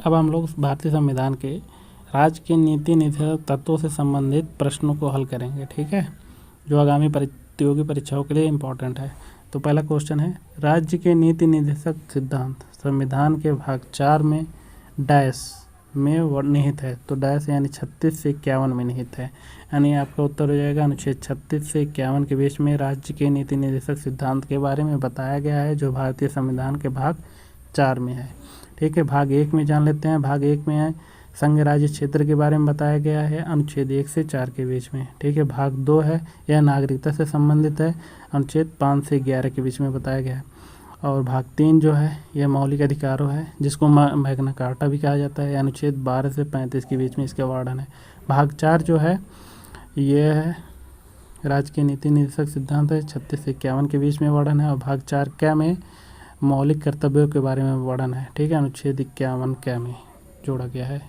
अब हम लोग भारतीय संविधान के राज्य के नीति निर्धारक तत्वों से संबंधित प्रश्नों को हल करेंगे, ठीक है, जो आगामी प्रतियोगी परीक्षाओं के लिए इम्पोर्टेंट है। तो पहला क्वेश्चन है, राज्य के नीति निर्देशक सिद्धांत संविधान के भाग 4 में डैश में निहित है। तो डैश यानी 36 से 51 में निहित है, यानी आपका उत्तर हो जाएगा अनुच्छेद 36 से 51 के बीच में राज्य के नीति निर्देशक सिद्धांत के बारे में बताया गया है, जो भारतीय संविधान के भाग 4 में है, ठीक है। भाग 1 में जान लेते हैं। भाग 1 में है संघ राज्य क्षेत्र के बारे में बताया गया है, अनुच्छेद 1 से 4 के बीच में, ठीक है। भाग 2 है, यह नागरिकता से संबंधित है, अनुच्छेद 5 से 11 के बीच में बताया गया है। और भाग 3 जो है यह मौलिक अधिकारों है, जिसको मैग्ना कार्टा भी कहा जाता है, अनुच्छेद 12 से 35 के बीच में इसका वर्णन है। भाग 4 जो है यह है राज्य के नीति निर्देशक सिद्धांत है, 36 से 51 के बीच में वर्णन है। और भाग 4 क्या में मौलिक कर्तव्यों के बारे में वर्णन है, ठीक है, अनुच्छेद 51 क्या में जोड़ा गया है।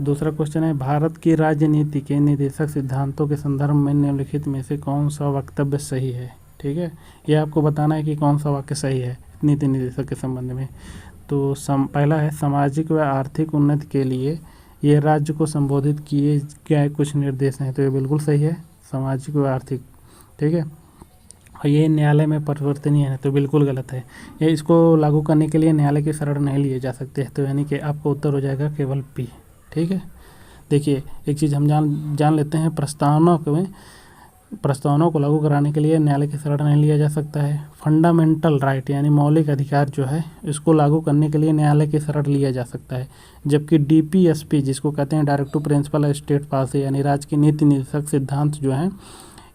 दूसरा क्वेश्चन है, भारत की राजनीति के निर्देशक सिद्धांतों के संदर्भ में निम्नलिखित में से कौन सा वक्तव्य सही है, ठीक है। यह आपको बताना है कि कौन सा वाक्य सही है नीति निर्देशक के संबंध में। तो पहला है, सामाजिक व आर्थिक उन्नति के लिए ये राज्य को संबोधित किए गए कुछ निर्देश हैं। तो ये बिल्कुल सही है, सामाजिक व आर्थिक, ठीक है। और ये न्यायालय में परिवर्तनीय है, तो बिल्कुल गलत है। ये इसको लागू करने के लिए न्यायालय की शरण नहीं लिए जा सकते, तो यानी कि आपका उत्तर हो जाएगा केवल पी, ठीक है। देखिए एक चीज़ हम जान लेते हैं, प्रस्तावनाओं को लागू कराने के लिए न्यायालय की शरण नहीं लिया जा सकता है। फंडामेंटल राइट यानी मौलिक अधिकार जो है, इसको लागू करने के लिए न्यायालय की शरण लिया जा सकता है। जबकि डीपीएसपी जिसको कहते हैं डायरेक्टिव प्रिंसिपल स्टेट पॉलिसी यानी राज्य की नीति निर्देशक सिद्धांत जो है,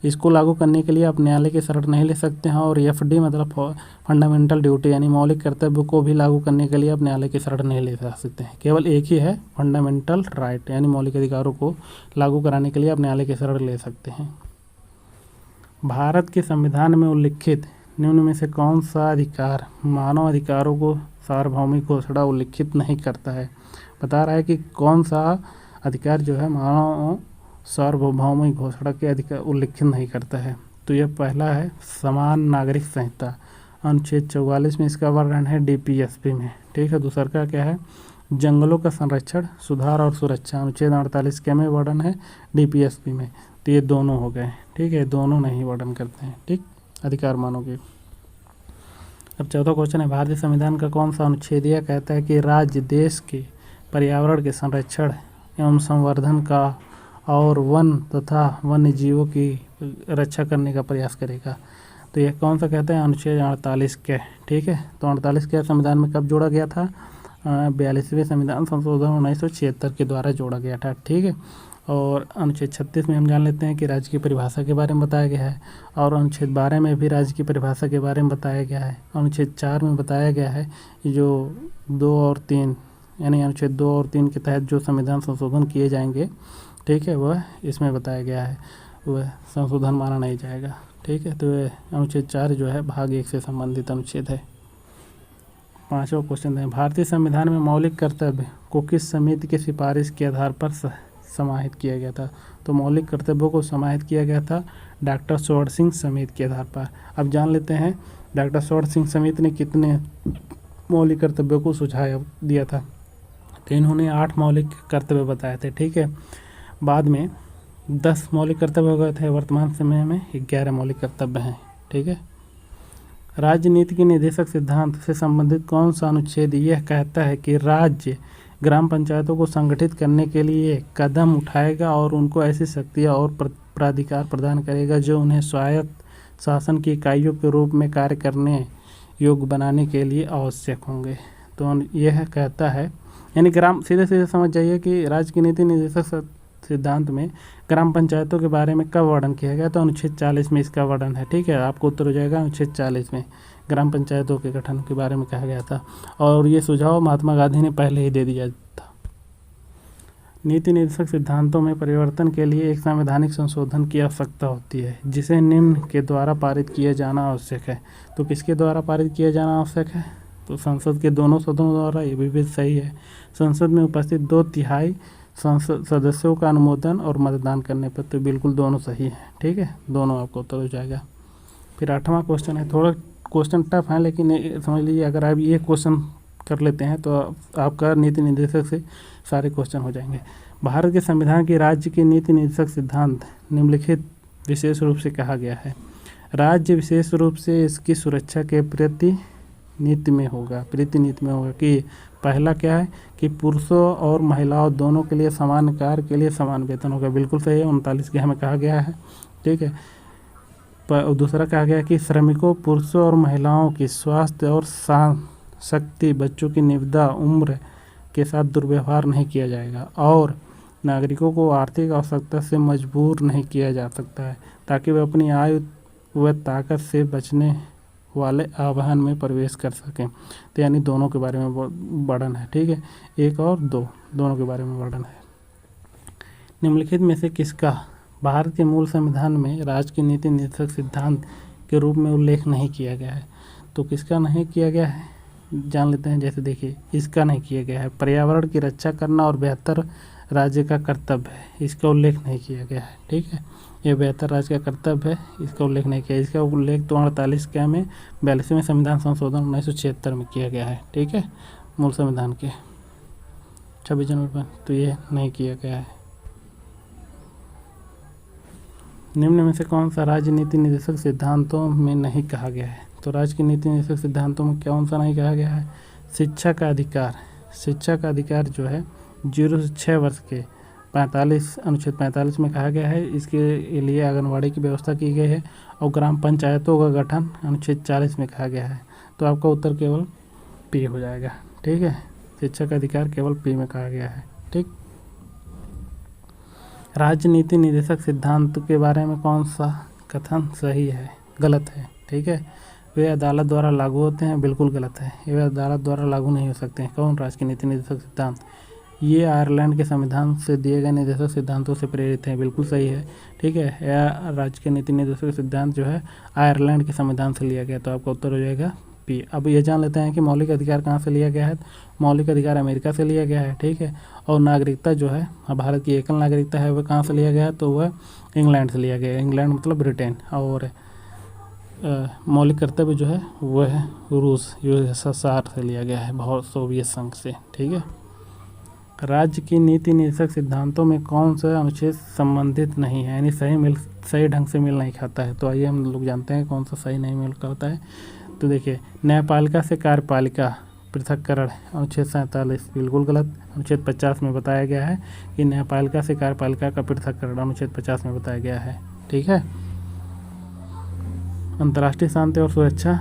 इसको लागू करने के लिए आप न्यायालय की शरण नहीं ले सकते हैं। और एफडी मतलब फंडामेंटल ड्यूटी यानी मौलिक कर्तव्य को भी लागू करने के लिए आप न्यायालय की शरण नहीं ले सकते हैं। केवल एक ही है, फंडामेंटल राइट यानी मौलिक अधिकारों को लागू कराने के लिए आप न्यायालय की शरण ले सकते हैं। भारत के संविधान में उल्लिखित निम्न में से कौन सा अधिकार मानव अधिकारों को सार्वभौमिक घोषणा उल्लिखित नहीं करता है। बता रहा है कि कौन सा अधिकार जो है मानव सार्वभौमिक घोषणा के अधिकार उल्लिखित नहीं करता है। तो यह पहला है समान नागरिक संहिता, अनुच्छेद 44 में इसका वर्णन है डीपीएसपी में, ठीक है। दूसरा का क्या है, जंगलों का संरक्षण सुधार और सुरक्षा, अनुच्छेद 48 के में वर्णन है डीपीएसपी में। तो ये दोनों हो गए, ठीक है, दोनों नहीं वर्णन करते हैं, ठीक, अधिकार मानोगे। अब चौथा क्वेश्चन है, भारतीय संविधान का कौन सा अनुच्छेद यह कहता है कि राज्य देश के पर्यावरण के संरक्षण एवं संवर्धन का और वन तथा वन्य जीवों की रक्षा करने का प्रयास करेगा। तो यह कौन सा कहता है, अनुच्छेद 48 के, ठीक है। तो 48 के संविधान में कब जोड़ा गया था, 42वें संविधान संशोधन 1976 के द्वारा जोड़ा गया था, ठीक है। और अनुच्छेद 36 में हम जान लेते हैं कि राज्य की परिभाषा के बारे में बताया गया है। और अनुच्छेद 12 में भी राज्य की परिभाषा के बारे में बताया गया है। अनुच्छेद 4 में बताया गया है कि जो 2 और 3 यानी अनुच्छेद 2 और 3 के तहत जो संविधान संशोधन किए जाएंगे, ठीक है, वह इसमें बताया गया है, वह संशोधन माना नहीं जाएगा, ठीक है। तो अनुच्छेद 4 जो है भाग 1 से संबंधित अनुच्छेद है। पांचवा क्वेश्चन है, भारतीय संविधान में मौलिक कर्तव्य को किस समिति की सिफारिश के आधार पर समाहित किया गया था। तो मौलिक कर्तव्यों को समाहित किया गया था डॉक्टर स्वर्ण सिंह समिति के आधार पर। अब जान लेते हैं डॉक्टर स्वर्ण सिंह समिति ने कितने मौलिक कर्तव्यों को सुझाव दिया था। तो इन्होंने 8 मौलिक कर्तव्य बताए थे, ठीक है। बाद में 10 मौलिक कर्तव्य हो गए थे, वर्तमान समय में 11 मौलिक कर्तव्य हैं, ठीक है। राजनीति के निर्देशक सिद्धांत से संबंधित कौन सा अनुच्छेद यह कहता है कि राज्य ग्राम पंचायतों को संगठित करने के लिए कदम उठाएगा और उनको ऐसी शक्तियाँ और प्राधिकार प्रदान करेगा जो उन्हें स्वायत्त शासन की इकाइयों के रूप में कार्य करने योग्य बनाने के लिए आवश्यक होंगे। तो यह कहता है, यानी ग्राम सीधे समझ जाइए कि राज्य की नीति निर्देशक सिद्धांत में ग्राम पंचायतों के बारे में कब वर्णन किया गया। तो अनुच्छेद 40 में इसका वर्णन है, ठीक है। आपको उत्तर हो जाएगा अनुच्छेद 40 में ग्राम पंचायतों के गठन के बारे में कहा गया था। और ये सुझाव महात्मा गांधी ने पहले ही दे दिया था। नीति निर्देशक सिद्धांतों में परिवर्तन के लिए एक संवैधानिक संशोधन की आवश्यकता होती है, जिसे निम्न के द्वारा पारित किया जाना आवश्यक है। तो किसके द्वारा पारित किया जाना आवश्यक है, तो संसद के दोनों सदनों द्वारा। ये भी सही है। संसद में उपस्थित 2/3 संसद सदस्यों का अनुमोदन और मतदान करने पर। तो बिल्कुल दोनों सही है, ठीक है, दोनों आपको उत्तर हो जाएगा। फिर 8वां क्वेश्चन है, थोड़ा क्वेश्चन टफ है, लेकिन समझ लीजिए अगर आप ये क्वेश्चन कर लेते हैं तो आपका नीति निर्देशक से सारे क्वेश्चन हो जाएंगे। भारत के संविधान की राज्य की नीति निर्देशक सिद्धांत निम्नलिखित विशेष रूप से कहा गया है। राज्य विशेष रूप से इसकी सुरक्षा के प्रति नीति में होगा कि पहला क्या है कि पुरुषों और महिलाओं दोनों के लिए समान कार्य के लिए समान वेतन होगा। बिल्कुल सही है, 39 के हमें कहा गया है। ठीक है। दूसरा कहा गया कि श्रमिकों, पुरुषों और महिलाओं की स्वास्थ्य और शक्ति, बच्चों की निविदा उम्र के साथ दुर्व्यवहार नहीं किया जाएगा और नागरिकों को आर्थिक आवश्यकता से मजबूर नहीं किया जा सकता है ताकि वे अपनी आयु व ताकत से बचने वाले आह्वान में प्रवेश कर सकें। तो यानी दोनों के बारे में वर्णन है। ठीक है, 1 और 2 दोनों के बारे में वर्णन है। निम्नलिखित में से किसका भारत के मूल संविधान में राज्य की नीति निर्देशक सिद्धांत के रूप में उल्लेख नहीं किया गया है? तो किसका नहीं किया गया है जान लेते हैं। जैसे देखिए, इसका नहीं किया गया है। पर्यावरण की रक्षा करना और बेहतर राज्य का कर्तव्य है, इसका उल्लेख नहीं किया गया है। ठीक है, ये बेहतर राज्य का कर्तव्य है, इसका उल्लेख नहीं किया। इसका उल्लेख तो 48 क्या में 42वें संविधान संशोधन 1976 में किया गया है। ठीक है, मूल संविधान के 26 जनवरी पर, तो ये नहीं किया गया है। निम्न में से कौन सा राज्य नीति निर्देशक सिद्धांतों में नहीं कहा गया है? तो राज्य की नीति निर्देशक सिद्धांतों में कौन सा नहीं कहा गया है? शिक्षा का अधिकार। शिक्षा का अधिकार जो है 0 से 6 वर्ष के 45 अनुच्छेद 45 में कहा गया है। इसके लिए आंगनवाड़ी की व्यवस्था की गई है और ग्राम पंचायतों का गठन अनुच्छेद 40 में कहा गया है। तो आपका उत्तर केवल पी हो जाएगा। ठीक है, शिक्षा का अधिकार केवल पी में कहा गया है। ठीक, राज्य नीति निर्देशक सिद्धांत के बारे में कौन सा कथन सही है, गलत है? ठीक है, वे अदालत द्वारा लागू होते हैं, बिल्कुल गलत है। वे अदालत द्वारा लागू नहीं हो सकते हैं। कौन? राज्य के नीति निर्देशक सिद्धांत। ये आयरलैंड के संविधान से दिए गए निर्देशक सिद्धांतों से प्रेरित हैं, बिल्कुल सही है। ठीक है, यह राज्य के नीति निर्देशक सिद्धांत जो है आयरलैंड के संविधान से लिया गया, तो आपका उत्तर हो जाएगा पी। अब ये जान लेते हैं कि मौलिक अधिकार कहाँ से लिया गया है। मौलिक अधिकार अमेरिका से लिया गया है। ठीक है, और नागरिकता जो है भारत की एकल नागरिकता है वह कहाँ से लिया गया है? तो वह इंग्लैंड से लिया गया है। इंग्लैंड मतलब ब्रिटेन। और मौलिक कर्तव्य जो है वह है रूस, यूएसएसआर से लिया गया है, बहुत सोवियत संघ से। ठीक है, राज्य की नीति निर्देशक सिद्धांतों में कौन सा अनुच्छेद संबंधित नहीं है, यानी सही ढंग से मेल नहीं खाता है? तो आइए हम लोग जानते हैं कौन सा सही नहीं मेल करता है। तो देखिए, न्यायपालिका से कार्यपालिका पृथक्करण अनुच्छेद 47 बिल्कुल गलत। अनुच्छेद 50 में बताया गया है कि न्यायपालिका से कार्यपालिका का पृथक्करण अनुच्छेद 50 में बताया गया है। ठीक है, अंतर्राष्ट्रीय शांति और सुरक्षा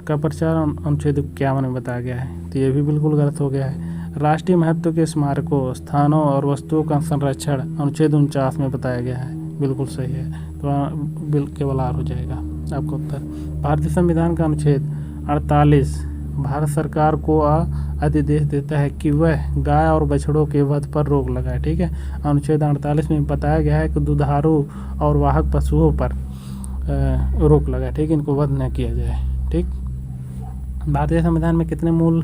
का प्रचार अनुच्छेद 51 में बताया गया है, तो ये भी बिल्कुल गलत हो गया है। राष्ट्रीय महत्व के स्मारकों, स्थानों और वस्तुओं का संरक्षण अनुच्छेद 49 में बताया गया है, बिल्कुल सही है। तो केवल आर हो जाएगा आपका उत्तर। भारतीय संविधान का अनुच्छेद 48 भारत सरकार को आदेश देता है कि वह गाय और बछड़ों के वध पर रोक लगाए। ठीक है, अनुच्छेद 48 में बताया गया है कि दुधारू और वाहक पशुओं पर रोक लगाए। ठीक, इनको वध न किया जाए। ठीक, भारतीय संविधान में कितने मूल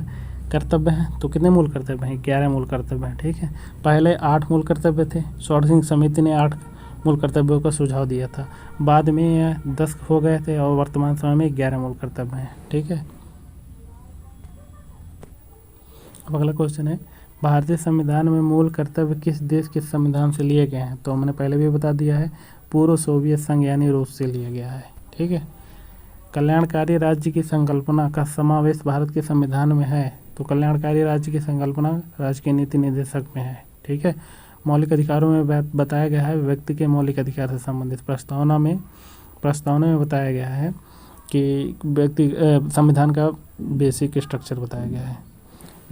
कर्तव्य हैं? तो कितने मूल कर्तव्य हैं? 11 मूल कर्तव्य हैं। ठीक है, पहले 8 मूल कर्तव्य थे। शॉर्ट समिति ने 8 मूल कर्तव्यों का सुझाव दिया था, बाद में यह 10 हो गए थे और वर्तमान समय में 11 मूल कर्तव्य हैं। ठीक है, अब अगला क्वेश्चन है, भारतीय संविधान में मूल कर्तव्य किस देश के संविधान से लिए गए हैं? तो हमने पहले भी बता दिया है, पूर्व सोवियत संघ यानी रूस से लिया गया है। ठीक है, कल्याणकारी राज्य की संकल्पना का समावेश भारत के संविधान में है, तो कल्याणकारी राज्य की संकल्पना राज्य के नीति निर्देशक में है। ठीक है, मौलिक अधिकारों में बताया गया है व्यक्ति के मौलिक अधिकार से संबंधित प्रस्तावना में बताया गया है कि व्यक्ति संविधान का बेसिक स्ट्रक्चर बताया गया है।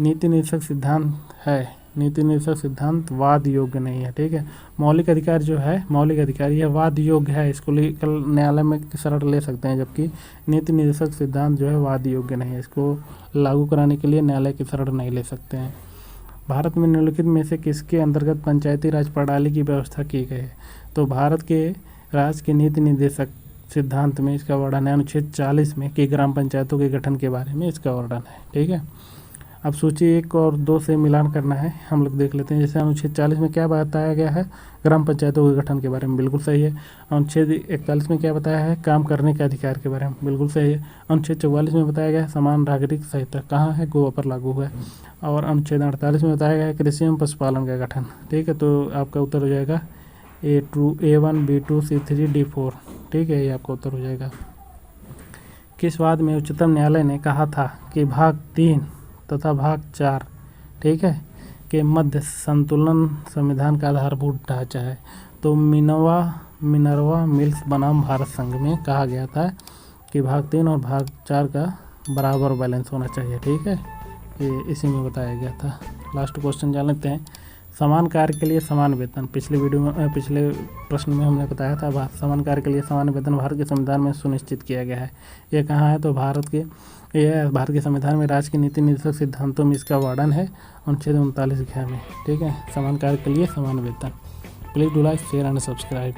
नीति निर्देशक सिद्धांत है, नीति निर्देशक सिद्धांत वाद योग्य नहीं है। ठीक है, मौलिक अधिकार जो है, मौलिक अधिकार यह वाद योग्य है, इसको लेकर न्यायालय में शरण ले सकते हैं, जबकि नीति निर्देशक सिद्धांत जो है वाद योग्य नहीं है, इसको लागू कराने के लिए न्यायालय की शरण नहीं ले सकते हैं। भारत में निम्नलिखित में से किसके अंतर्गत पंचायती राज प्रणाली की व्यवस्था की गई है? तो भारत के राज्य के नीति निर्देशक सिद्धांत में इसका वर्णन है अनुच्छेद 40 में कि ग्राम पंचायतों के गठन के बारे में इसका वर्णन है। ठीक है, अब सूची 1 और 2 से मिलान करना है, हम लोग देख लेते हैं। जैसे अनुच्छेद 40 में क्या बताया गया है, ग्राम पंचायतों के गठन के बारे में, बिल्कुल सही है। अनुच्छेद 41 में क्या बताया है, काम करने के अधिकार के बारे में, बिल्कुल सही है। अनुच्छेद 44 में बताया गया है समान नागरिक संहिता कहाँ है, गोवा पर लागू हुआ है। और अनुच्छेद 48 में बताया गया है कृषि एवं पशुपालन का गठन। ठीक है, तो आपका उत्तर हो जाएगा A2 A1 B2 C3 D4। ठीक है, ये आपका उत्तर हो जाएगा। किस वाद में उच्चतम न्यायालय ने कहा था कि भाग 3 तथा भाग 4, ठीक है, के मध्य संतुलन संविधान का आधारभूत ढांचा है? तो मिनर्वा मिल्स बनाम भारत संघ में कहा गया था कि भाग 3 और भाग 4 का बराबर बैलेंस होना चाहिए। ठीक है, ये इसी में बताया गया था। लास्ट क्वेश्चन जान लेते हैं। समान कार्य के लिए समान वेतन, पिछले प्रश्न में हमने बताया था समान कार्य के लिए समान वेतन भारत के संविधान में सुनिश्चित किया गया है। ये कहाँ है, तो भारत के संविधान में राज्य के नीति निर्देशक सिद्धांतों में इसका वर्णन है अनुच्छेद 39 में। ठीक है, समान कार्य के लिए समान वेतन। Please do like, share and subscribe.